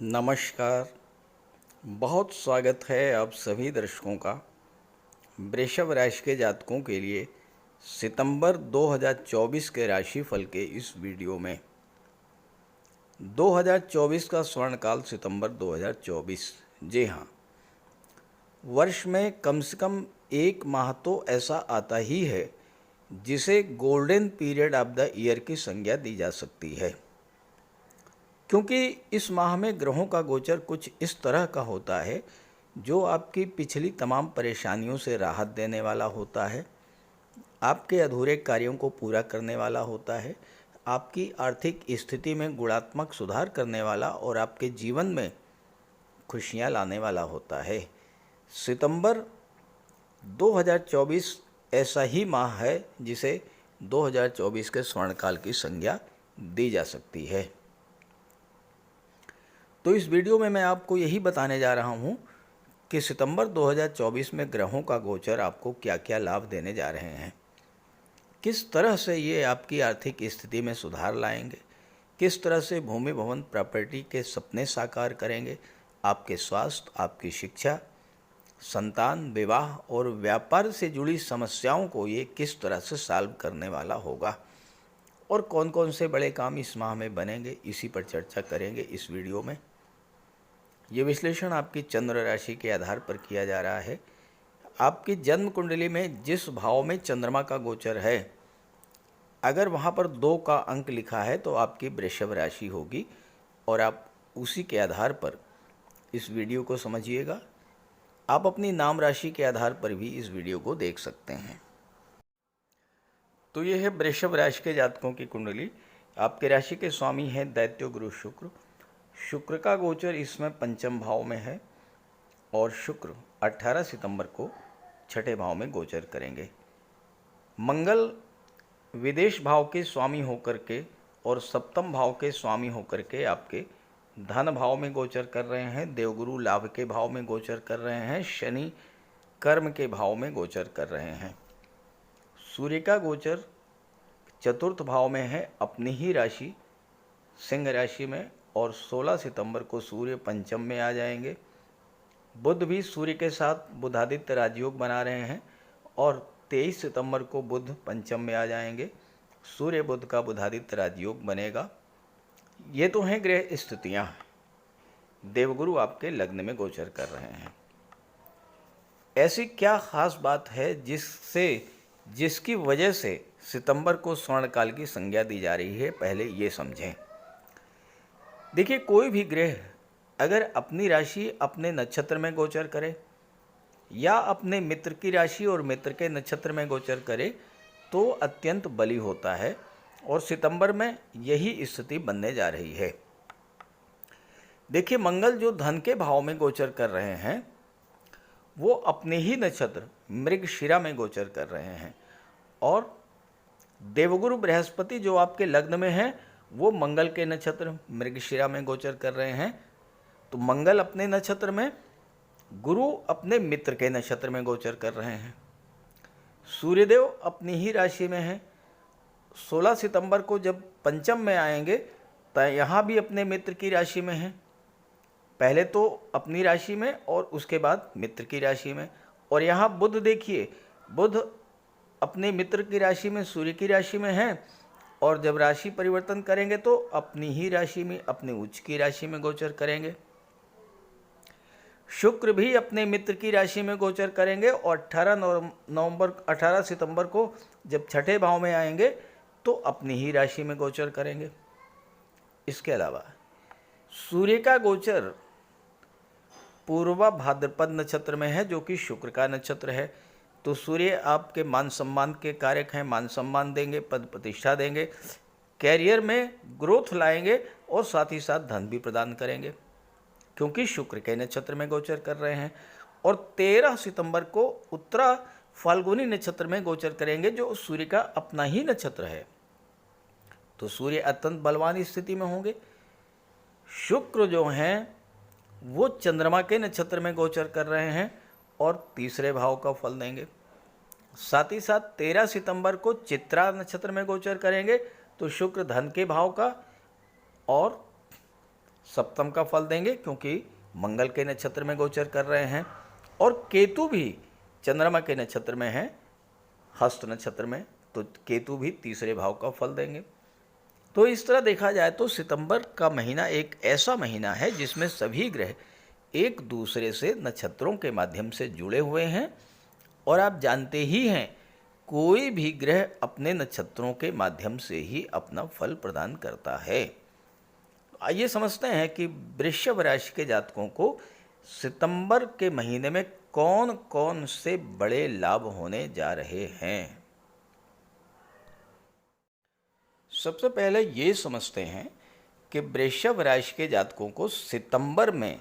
नमस्कार। बहुत स्वागत है आप सभी दर्शकों का वृषभ राशि के जातकों के लिए सितंबर 2024 के राशिफल के इस वीडियो में। 2024 का स्वर्णकाल सितंबर 2024। जी हाँ, वर्ष में कम से कम एक माह तो ऐसा आता ही है जिसे golden period of the year की संज्ञा दी जा सकती है, क्योंकि इस माह में ग्रहों का गोचर कुछ इस तरह का होता है जो आपकी पिछली तमाम परेशानियों से राहत देने वाला होता है, आपके अधूरे कार्यों को पूरा करने वाला होता है, आपकी आर्थिक स्थिति में गुणात्मक सुधार करने वाला और आपके जीवन में खुशियां लाने वाला होता है। सितंबर 2024 ऐसा ही माह है जिसे 2024 के स्वर्णकाल की संज्ञा दी जा सकती है। तो इस वीडियो में मैं आपको यही बताने जा रहा हूँ कि सितंबर 2024 में ग्रहों का गोचर आपको क्या क्या लाभ देने जा रहे हैं, किस तरह से ये आपकी आर्थिक स्थिति में सुधार लाएंगे, किस तरह से भूमि भवन प्रॉपर्टी के सपने साकार करेंगे, आपके स्वास्थ्य, आपकी शिक्षा, संतान, विवाह और व्यापार से जुड़ी समस्याओं को ये किस तरह से सॉल्व करने वाला होगा और कौन कौन से बड़े काम इस माह में बनेंगे, इसी पर चर्चा करेंगे इस वीडियो में। ये विश्लेषण आपकी चंद्र राशि के आधार पर किया जा रहा है। आपकी जन्म कुंडली में जिस भाव में चंद्रमा का गोचर है, अगर वहाँ पर 2 का अंक लिखा है तो आपकी वृषभ राशि होगी और आप उसी के आधार पर इस वीडियो को समझिएगा। आप अपनी नाम राशि के आधार पर भी इस वीडियो को देख सकते हैं। तो ये है वृषभ राशि के जातकों की कुंडली। आपके राशि के स्वामी हैं दैत्य गुरु शुक्र। शुक्र का गोचर इसमें पंचम भाव में है और शुक्र 18 सितंबर को छठे भाव में गोचर करेंगे। मंगल विदेश भाव के स्वामी होकर के और सप्तम भाव के स्वामी होकर के आपके धन भाव में गोचर कर रहे हैं। देवगुरु लाभ के भाव में गोचर कर रहे हैं। शनि कर्म के भाव में गोचर कर रहे हैं। सूर्य का गोचर चतुर्थ भाव में है अपनी ही राशि सिंह राशि में, और 16 सितंबर को सूर्य पंचम में आ जाएंगे। बुध भी सूर्य के साथ बुधादित्य राजयोग बना रहे हैं और 23 सितंबर को बुध पंचम में आ जाएंगे। सूर्य बुध का बुधादित्य राजयोग बनेगा। ये तो हैं ग्रह स्थितियाँ। देवगुरु आपके लग्न में गोचर कर रहे हैं। ऐसी क्या खास बात है जिसकी वजह से सितंबर को स्वर्णकाल की संज्ञा दी जा रही है, पहले ये समझें। देखिए, कोई भी ग्रह अगर अपनी राशि अपने नक्षत्र में गोचर करे या अपने मित्र की राशि और मित्र के नक्षत्र में गोचर करे तो अत्यंत बली होता है, और सितंबर में यही स्थिति बनने जा रही है। देखिए, मंगल जो धन के भाव में गोचर कर रहे हैं वो अपने ही नक्षत्र मृगशिरा में गोचर कर रहे हैं, और देवगुरु बृहस्पति जो आपके लग्न में है वो मंगल के नक्षत्र मृगशिरा में गोचर कर रहे हैं। तो मंगल अपने नक्षत्र में, गुरु अपने मित्र के नक्षत्र में गोचर कर रहे हैं। सूर्यदेव अपनी ही राशि में हैं। 16 सितंबर को जब पंचम में आएंगे तो यहाँ भी अपने मित्र की राशि में हैं। पहले तो अपनी राशि में और उसके बाद मित्र की राशि में। और यहाँ बुध देखिए, बुध अपने मित्र की राशि में सूर्य की राशि में हैं, और जब राशि परिवर्तन करेंगे तो अपनी ही राशि में अपने उच्च की राशि में गोचर करेंगे। शुक्र भी अपने मित्र की राशि में गोचर करेंगे और 18 सितंबर को जब छठे भाव में आएंगे तो अपनी ही राशि में गोचर करेंगे। इसके अलावा सूर्य का गोचर पूर्वा भाद्रपद नक्षत्र में है जो कि शुक्र का नक्षत्र है। तो सूर्य आपके मान सम्मान के कारक हैं, मान सम्मान देंगे, पद प्रतिष्ठा देंगे, कैरियर में ग्रोथ लाएंगे और साथ ही साथ धन भी प्रदान करेंगे, क्योंकि शुक्र के नक्षत्र में गोचर कर रहे हैं। और 13 सितंबर को उत्तरा फाल्गुनी नक्षत्र में गोचर करेंगे जो सूर्य का अपना ही नक्षत्र है। तो सूर्य अत्यंत बलवान स्थिति में होंगे। शुक्र जो हैं वो चंद्रमा के नक्षत्र में गोचर कर रहे हैं और तीसरे भाव का फल देंगे। साथ ही साथ 13 सितंबर को चित्रा नक्षत्र में गोचर करेंगे तो शुक्र धन के भाव का, और सप्तम का फल देंगे क्योंकि मंगल के नक्षत्र में गोचर कर रहे हैं, और केतु भी चंद्रमा के नक्षत्र में है, हस्त नक्षत्र में, तो केतु भी तीसरे भाव का फल देंगे। तो इस तरह देखा जाए तो सितंबर का महीना एक ऐसा महीना है जिसमें सभी ग्रह एक दूसरे से नक्षत्रों के माध्यम से जुड़े हुए हैं, और आप जानते ही हैं कोई भी ग्रह अपने नक्षत्रों के माध्यम से ही अपना फल प्रदान करता है। आइए समझते हैं कि वृषभ राशि के जातकों को सितंबर के महीने में कौन कौन से बड़े लाभ होने जा रहे हैं। सबसे पहले ये समझते हैं कि वृषभ राशि के जातकों को सितंबर में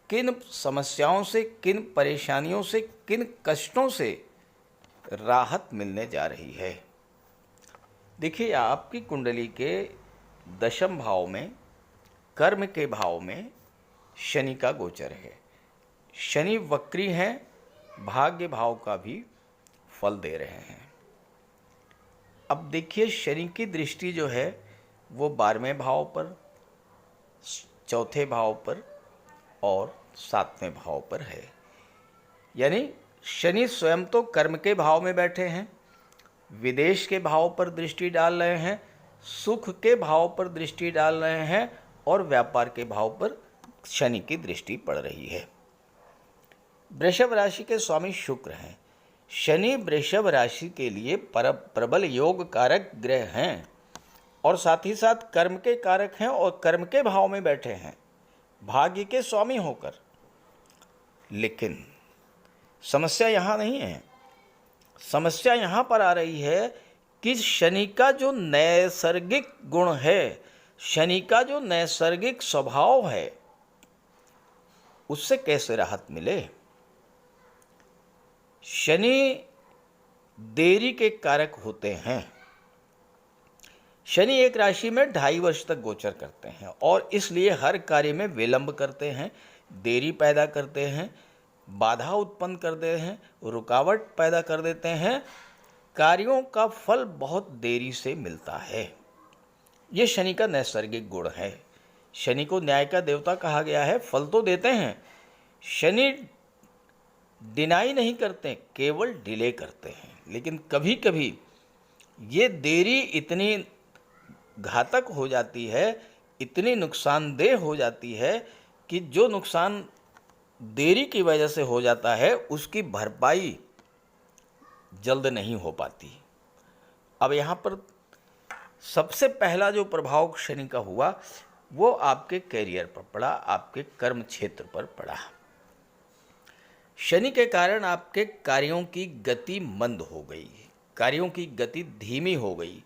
किन समस्याओं से, किन परेशानियों से, किन कष्टों से राहत मिलने जा रही है। देखिए, आपकी कुंडली के दशम भाव में, कर्म के भाव में शनि का गोचर है। शनि वक्री हैं, भाग्य भाव का भी फल दे रहे हैं। अब देखिए, शनि की दृष्टि जो है वो 12वें भाव पर, चौथे भाव पर और 7वें भाव पर है। यानी शनि स्वयं तो कर्म के भाव में बैठे हैं, विदेश के भाव पर दृष्टि डाल रहे हैं, सुख के भाव पर दृष्टि डाल रहे हैं, और व्यापार के भाव पर शनि की दृष्टि पड़ रही है। वृषभ राशि के स्वामी शुक्र हैं। शनि वृषभ राशि के लिए प्रबल योग कारक ग्रह हैं, और साथ ही साथ कर्म के कारक हैं, और कर्म के भाव में बैठे हैं भाग्य के स्वामी होकर। लेकिन समस्या यहाँ नहीं है। समस्या यहाँ पर आ रही है कि शनि का जो नैसर्गिक गुण है, शनि का जो नैसर्गिक स्वभाव है, उससे कैसे राहत मिले। शनि देरी के कारक होते हैं। शनि एक राशि में 2.5 वर्ष तक गोचर करते हैं, और इसलिए हर कार्य में विलंब करते हैं, देरी पैदा करते हैं, बाधा उत्पन्न कर देते हैं, रुकावट पैदा कर देते हैं। कार्यों का फल बहुत देरी से मिलता है। ये शनि का नैसर्गिक गुण है। शनि को न्याय का देवता कहा गया है। फल तो देते हैं, शनि डिनाई नहीं करते, केवल डिले करते हैं। लेकिन कभी कभी ये देरी इतनी घातक हो जाती है, इतनी नुकसानदेह हो जाती है कि जो नुकसान देरी की वजह से हो जाता है उसकी भरपाई जल्द नहीं हो पाती। अब यहाँ पर सबसे पहला जो प्रभाव शनि का हुआ वो आपके कैरियर पर पड़ा, आपके कर्म क्षेत्र पर पड़ा। शनि के कारण आपके कार्यों की गति मंद हो गई, कार्यों की गति धीमी हो गई,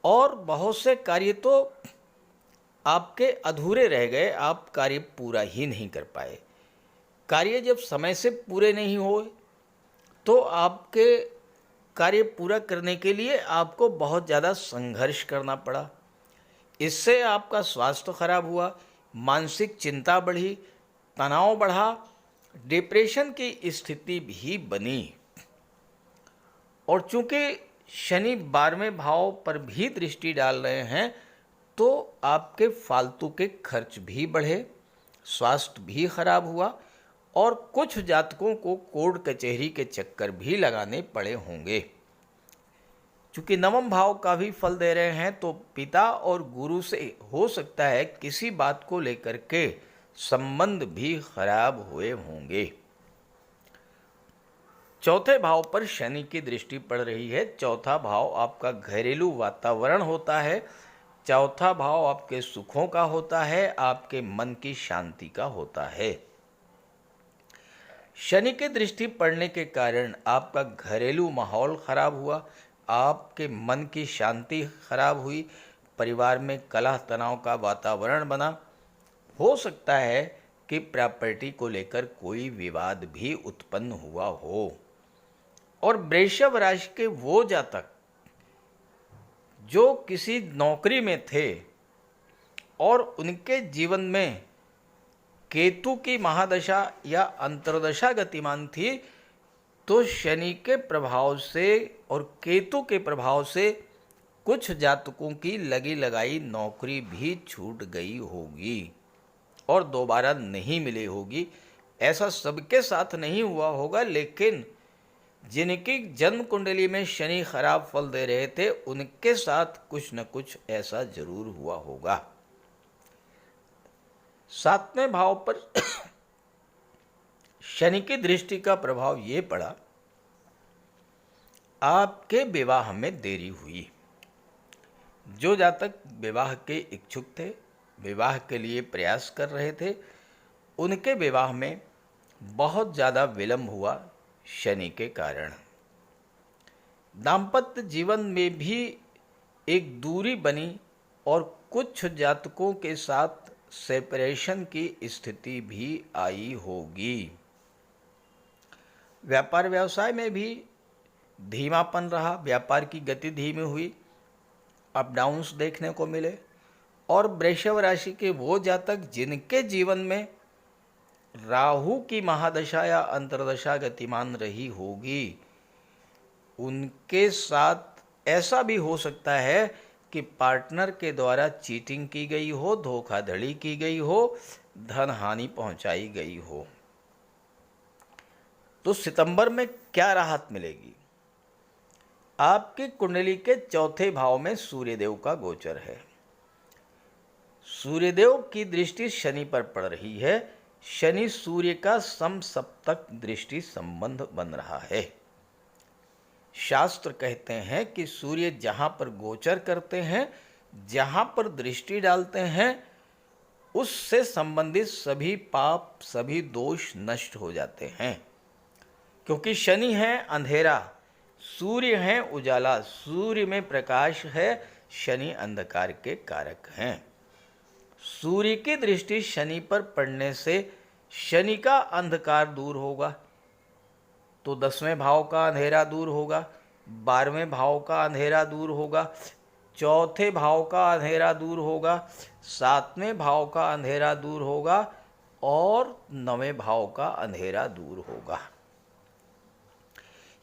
और बहुत से कार्य तो आपके अधूरे रह गए, आप कार्य पूरा ही नहीं कर पाए। कार्य जब समय से पूरे नहीं हुए तो आपके कार्य पूरा करने के लिए आपको बहुत ज़्यादा संघर्ष करना पड़ा। इससे आपका स्वास्थ्य खराब हुआ, मानसिक चिंता बढ़ी, तनाव बढ़ा, डिप्रेशन की स्थिति भी बनी। और चूंकि शनि 12वें भाव पर भी दृष्टि डाल रहे हैं तो आपके फालतू के खर्च भी बढ़े, स्वास्थ्य भी खराब हुआ, और कुछ जातकों को कोर्ट कचहरी के चक्कर भी लगाने पड़े होंगे। चूंकि 9वें भाव का भी फल दे रहे हैं तो पिता और गुरु से हो सकता है किसी बात को लेकर के संबंध भी खराब हुए होंगे। चौथे भाव पर शनि की दृष्टि पड़ रही है। चौथा भाव आपका घरेलू वातावरण होता है, चौथा भाव आपके सुखों का होता है, आपके मन की शांति का होता है। शनि की दृष्टि पड़ने के कारण आपका घरेलू माहौल खराब हुआ, आपके मन की शांति खराब हुई, परिवार में कलह तनाव का वातावरण बना। हो सकता है कि प्रॉपर्टी को लेकर कोई विवाद भी उत्पन्न हुआ हो। और वृषभ राशि के वो जातक जो किसी नौकरी में थे और उनके जीवन में केतु की महादशा या अंतर्दशा गतिमान थी, तो शनि के प्रभाव से और केतु के प्रभाव से कुछ जातकों की लगी लगाई नौकरी भी छूट गई होगी और दोबारा नहीं मिली होगी। ऐसा सबके साथ नहीं हुआ होगा, लेकिन जिनकी जन्म कुंडली में शनि खराब फल दे रहे थे उनके साथ कुछ न कुछ ऐसा जरूर हुआ होगा। 7वें भाव पर शनि की दृष्टि का प्रभाव ये पड़ा, आपके विवाह में देरी हुई। जो जातक विवाह के इच्छुक थे, विवाह के लिए प्रयास कर रहे थे, उनके विवाह में बहुत ज़्यादा विलंब हुआ शनि के कारण। दाम्पत्य जीवन में भी एक दूरी बनी और कुछ जातकों के साथ सेपरेशन की स्थिति भी आई होगी। व्यापार व्यवसाय में भी धीमापन रहा, व्यापार की गति धीमी हुई, अप डाउन्स देखने को मिले। और वृषभ राशि के वो जातक जिनके जीवन में राहु की महादशा या अंतर्दशा गतिमान रही होगी, उनके साथ ऐसा भी हो सकता है कि पार्टनर के द्वारा चीटिंग की गई हो, धोखाधड़ी की गई हो, धन हानि पहुंचाई गई हो। तो सितंबर में क्या राहत मिलेगी? आपकी कुंडली के चौथे भाव में सूर्यदेव का गोचर है। सूर्यदेव की दृष्टि शनि पर पड़ रही है। शनि सूर्य का समसप्तक दृष्टि संबंध बन रहा है। शास्त्र कहते हैं कि सूर्य जहां पर गोचर करते हैं, जहां पर दृष्टि डालते हैं, उससे संबंधित सभी पाप, सभी दोष नष्ट हो जाते हैं। क्योंकि शनि है अंधेरा, सूर्य है उजाला। सूर्य में प्रकाश है, शनि अंधकार के कारक हैं। सूर्य की दृष्टि शनि पर पड़ने से शनि का अंधकार दूर होगा, तो 10वें भाव का अंधेरा दूर होगा, 12वें भाव का अंधेरा दूर होगा, चौथे भाव का अंधेरा दूर होगा, 7वें भाव का अंधेरा दूर होगा और 9वें भाव का अंधेरा दूर होगा।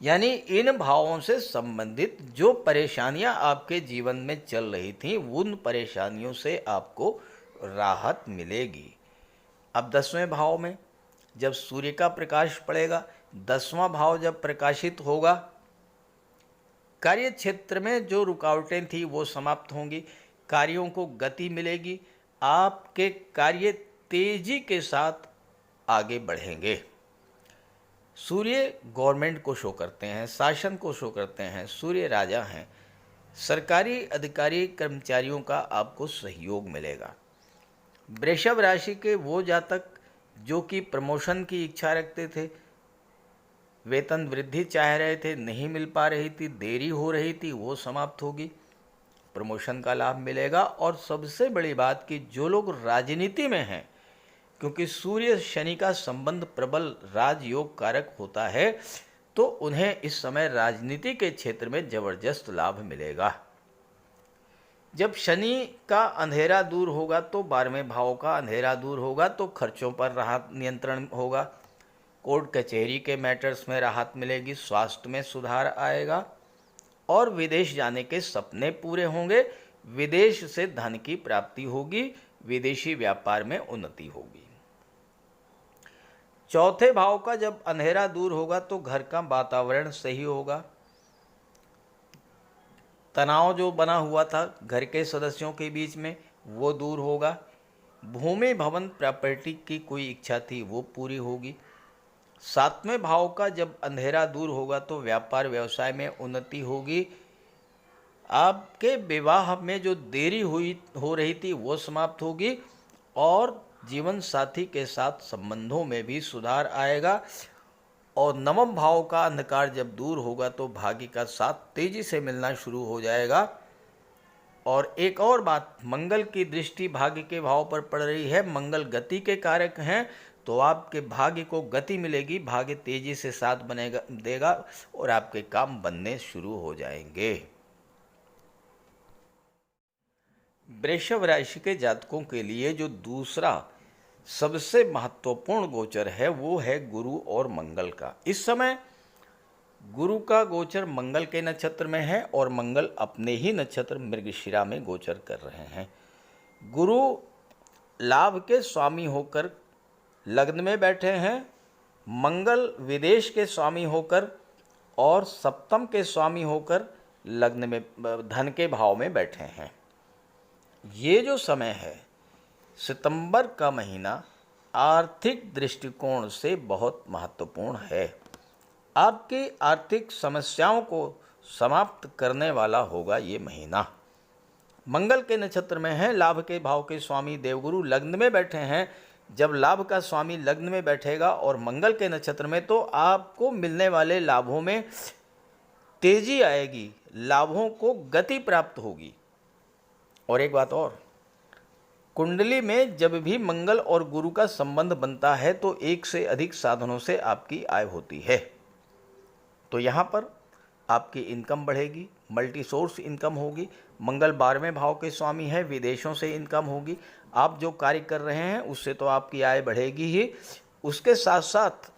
यानी इन भावों से संबंधित जो परेशानियां आपके जीवन में चल रही थीं, उन परेशानियों से आपको राहत मिलेगी। अब 10वें भाव में जब सूर्य का प्रकाश पड़ेगा, 10वां भाव जब प्रकाशित होगा, कार्य क्षेत्र में जो रुकावटें थी वो समाप्त होंगी, कार्यों को गति मिलेगी, आपके कार्य तेजी के साथ आगे बढ़ेंगे। सूर्य गवर्नमेंट को शो करते हैं, शासन को शो करते हैं, सूर्य राजा हैं। सरकारी अधिकारी कर्मचारियों का आपको सहयोग मिलेगा। वृषभ राशि के वो जातक जो कि प्रमोशन की इच्छा रखते थे, वेतन वृद्धि चाह रहे थे, नहीं मिल पा रही थी, देरी हो रही थी, वो समाप्त होगी, प्रमोशन का लाभ मिलेगा। और सबसे बड़ी बात कि जो लोग राजनीति में हैं, क्योंकि सूर्य शनि का संबंध प्रबल राजयोग कारक होता है, तो उन्हें इस समय राजनीति के क्षेत्र में जबरदस्त लाभ मिलेगा। जब शनि का अंधेरा दूर होगा तो 12वें भाव का अंधेरा दूर होगा, तो खर्चों पर राहत नियंत्रण होगा, कोर्ट कचहरी के मैटर्स में राहत मिलेगी, स्वास्थ्य में सुधार आएगा और विदेश जाने के सपने पूरे होंगे, विदेश से धन की प्राप्ति होगी, विदेशी व्यापार में उन्नति होगी। चौथे भाव का जब अंधेरा दूर होगा तो घर का वातावरण सही होगा, तनाव जो बना हुआ था घर के सदस्यों के बीच में वो दूर होगा, भूमि भवन प्रॉपर्टी की कोई इच्छा थी वो पूरी होगी। 7वें भाव का जब अंधेरा दूर होगा तो व्यापार व्यवसाय में उन्नति होगी, आपके विवाह में जो देरी हो रही थी वो समाप्त होगी और जीवन साथी के साथ संबंधों में भी सुधार आएगा। और 9वें भाव का अंधकार जब दूर होगा तो भाग्य का साथ तेजी से मिलना शुरू हो जाएगा। और एक और बात, मंगल की दृष्टि भाग्य के भाव पर पड़ रही है, मंगल गति के कारक हैं, तो आपके भाग्य को गति मिलेगी, भाग्य तेजी से साथ देगा और आपके काम बनने शुरू हो जाएंगे। वृषभ राशि के जातकों के लिए जो दूसरा सबसे महत्वपूर्ण गोचर है वो है गुरु और मंगल का। इस समय गुरु का गोचर मंगल के नक्षत्र में है और मंगल अपने ही नक्षत्र मृगशिरा में गोचर कर रहे हैं। गुरु लाभ के स्वामी होकर लग्न में बैठे हैं, मंगल विदेश के स्वामी होकर और सप्तम के स्वामी होकर लग्न में धन के भाव में बैठे हैं। ये जो समय है सितंबर का महीना आर्थिक दृष्टिकोण से बहुत महत्वपूर्ण है। आपकी आर्थिक समस्याओं को समाप्त करने वाला होगा ये महीना। मंगल के नक्षत्र में है, लाभ के भाव के स्वामी देवगुरु लग्न में बैठे हैं। जब लाभ का स्वामी लग्न में बैठेगा और मंगल के नक्षत्र में, तो आपको मिलने वाले लाभों में तेजी आएगी, लाभों को गति प्राप्त होगी। और एक बात और, कुंडली में जब भी मंगल और गुरु का संबंध बनता है तो एक से अधिक साधनों से आपकी आय होती है। तो यहाँ पर आपकी इनकम बढ़ेगी, मल्टी सोर्स इनकम होगी। मंगल 12वें भाव के स्वामी है, विदेशों से इनकम होगी। आप जो कार्य कर रहे हैं उससे तो आपकी आय बढ़ेगी ही, उसके साथ साथ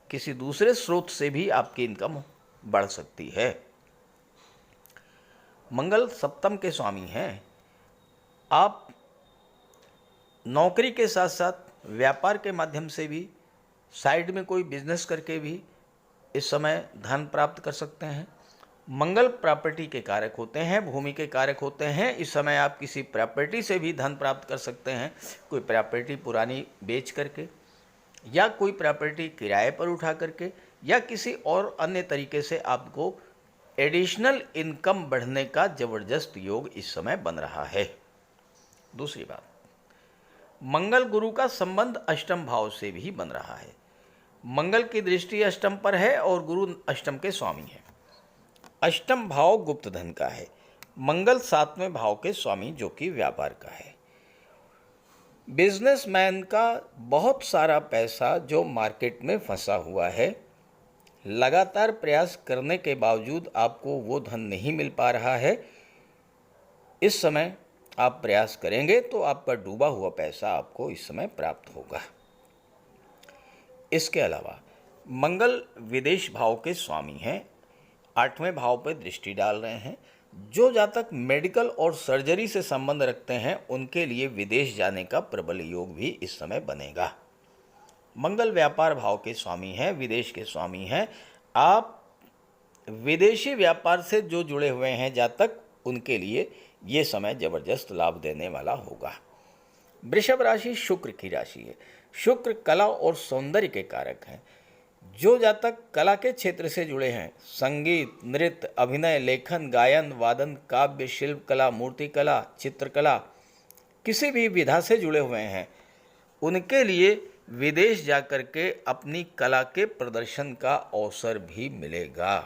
किसी दूसरे स्रोत से भी आपकी इनकम बढ़ सकती है। मंगल सप्तम के स्वामी हैं। आप नौकरी के साथ साथ व्यापार के माध्यम से भी, साइड में कोई बिजनेस करके भी इस समय धन प्राप्त कर सकते हैं। मंगल प्रॉपर्टी के कारक होते हैं, भूमि के कारक होते हैं। इस समय आप किसी प्रॉपर्टी से भी धन प्राप्त कर सकते हैं, कोई प्रॉपर्टी पुरानी बेच करके, या कोई प्रॉपर्टी किराए पर उठा करके, या किसी और अन्य तरीके से आपको एडिशनल इनकम बढ़ने का ज़बरदस्त योग इस समय बन रहा है। दूसरी बात, मंगल गुरु का संबंध अष्टम भाव से भी बन रहा है। मंगल की दृष्टि अष्टम पर है और गुरु अष्टम के स्वामी है। अष्टम भाव गुप्त धन का है, मंगल 7वें भाव के स्वामी जो कि व्यापार का है। बिजनेसमैन का बहुत सारा पैसा जो मार्केट में फंसा हुआ है, लगातार प्रयास करने के बावजूद आपको वो धन नहीं मिल पा रहा है। इस समय आप प्रयास करेंगे तो आपका डूबा हुआ पैसा आपको इस समय प्राप्त होगा। इसके अलावा मंगल विदेश भाव के स्वामी हैं, 8वें भाव पर दृष्टि डाल रहे हैं। जो जातक मेडिकल और सर्जरी से संबंध रखते हैं उनके लिए विदेश जाने का प्रबल योग भी इस समय बनेगा। मंगल व्यापार भाव के स्वामी हैं, विदेश के स्वामी हैं। आप विदेशी व्यापार से जो जुड़े हुए हैं जातक, उनके लिए ये समय जबरदस्त लाभ देने वाला होगा। वृषभ राशि शुक्र की राशि है। शुक्र कला और सौंदर्य के कारक हैं। जो जातक कला के क्षेत्र से जुड़े हैं, संगीत, नृत्य, अभिनय, लेखन, गायन, वादन, काव्य, शिल्प कला, मूर्ति कला, चित्रकला, किसी भी विधा से जुड़े हुए हैं, उनके लिए विदेश जाकर के अपनी कला के प्रदर्शन का अवसर भी मिलेगा।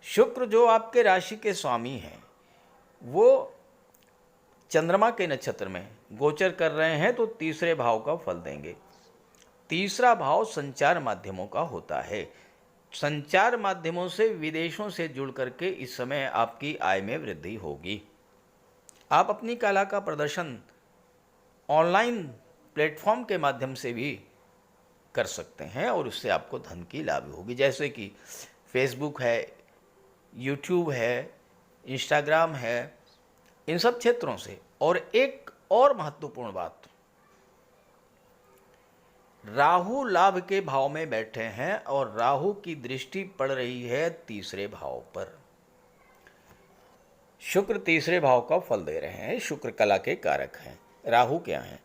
शुक्र जो आपके राशि के स्वामी हैं, वो चंद्रमा के नक्षत्र में गोचर कर रहे हैं तो तीसरे भाव का फल देंगे। तीसरा भाव संचार माध्यमों का होता है। संचार माध्यमों से विदेशों से जुड़ करके इस समय आपकी आय में वृद्धि होगी। आप अपनी कला का प्रदर्शन ऑनलाइन प्लेटफॉर्म के माध्यम से भी कर सकते हैं और उससे आपको धन की लाभ होगी, जैसे कि फेसबुक है, यूट्यूब है, इंस्टाग्राम है, इन सब क्षेत्रों से। और एक और महत्वपूर्ण बात, राहु लाभ के भाव में बैठे हैं और राहु की दृष्टि पड़ रही है तीसरे भाव पर। शुक्र तीसरे भाव का फल दे रहे हैं। शुक्र कला के कारक हैं। राहु क्या हैं?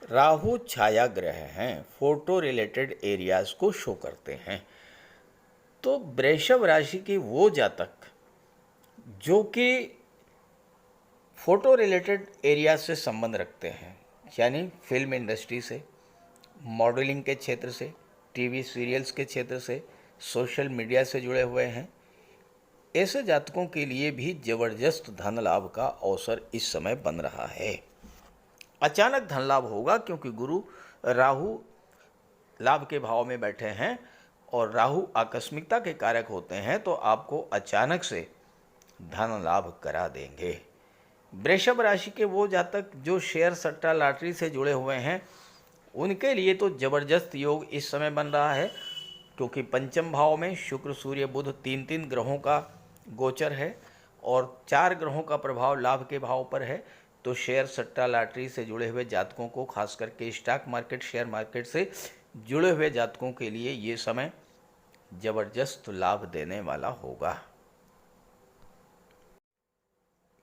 राहु छाया ग्रह हैं, फोटो रिलेटेड एरियाज को शो करते हैं। तो वृषभ राशि के वो जातक जो कि फोटो रिलेटेड एरियाज से संबंध रखते हैं, यानी फिल्म इंडस्ट्री से, मॉडलिंग के क्षेत्र से, टीवी सीरियल्स के क्षेत्र से, सोशल मीडिया से जुड़े हुए हैं, ऐसे जातकों के लिए भी जबरदस्त धन लाभ का अवसर इस समय बन रहा है। अचानक धन लाभ होगा क्योंकि गुरु राहु लाभ के भाव में बैठे हैं और राहु आकस्मिकता के कारक होते हैं, तो आपको अचानक से धन लाभ करा देंगे। वृषभ राशि के वो जातक जो शेयर सट्टा लॉटरी से जुड़े हुए हैं, उनके लिए तो जबरदस्त योग इस समय बन रहा है। क्योंकि पंचम भाव में शुक्र सूर्य बुध तीन तीन ग्रहों का गोचर है और 4 ग्रहों का प्रभाव लाभ के भाव पर है। तो शेयर सट्टा लॉटरी से जुड़े हुए जातकों को, खास करके स्टॉक मार्केट शेयर मार्केट से जुड़े हुए जातकों के लिए ये समय जबरदस्त लाभ देने वाला होगा।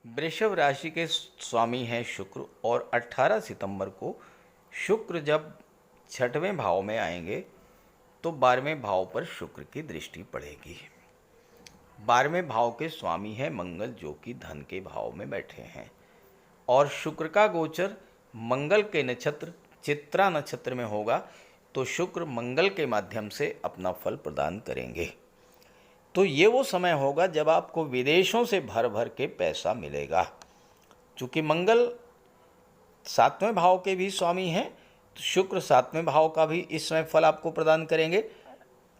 वृषभ राशि के स्वामी हैं शुक्र और 18 सितंबर को शुक्र जब 6वें भाव में आएंगे तो 12वें भाव पर शुक्र की दृष्टि पड़ेगी। 12वें भाव के स्वामी हैं मंगल, जो कि धन के भाव में बैठे हैं और शुक्र का गोचर मंगल के नक्षत्र चित्रा नक्षत्र में होगा। तो शुक्र मंगल के माध्यम से अपना फल प्रदान करेंगे। तो ये वो समय होगा जब आपको विदेशों से भर भर के पैसा मिलेगा। चूँकि मंगल 7वें भाव के भी स्वामी हैं, तो शुक्र 7वें भाव का भी इस समय फल आपको प्रदान करेंगे।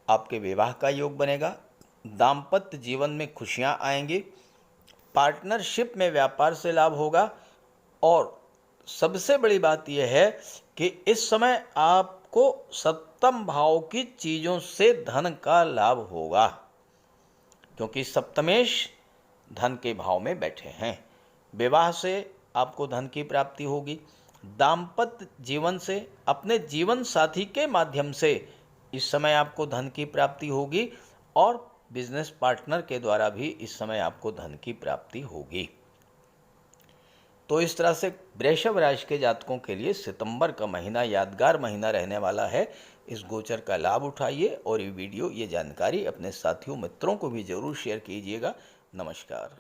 आपके विवाह का योग बनेगा, दाम्पत्य जीवन में खुशियां आएंगी, पार्टनरशिप में व्यापार से लाभ होगा और सबसे बड़ी बात यह है कि इस समय आपको 7वें भाव की चीज़ों से धन का लाभ होगा, क्योंकि सप्तमेश धन के भाव में बैठे हैं। विवाह से आपको धन की प्राप्ति होगी, दाम्पत्य जीवन से अपने जीवन साथी के माध्यम से इस समय आपको धन की प्राप्ति होगी और बिजनेस पार्टनर के द्वारा भी इस समय आपको धन की प्राप्ति होगी। तो इस तरह से वृषभ राशि के जातकों के लिए सितंबर का महीना यादगार महीना रहने वाला है। इस गोचर का लाभ उठाइए और ये वीडियो, ये जानकारी अपने साथियों मित्रों को भी जरूर शेयर कीजिएगा। नमस्कार।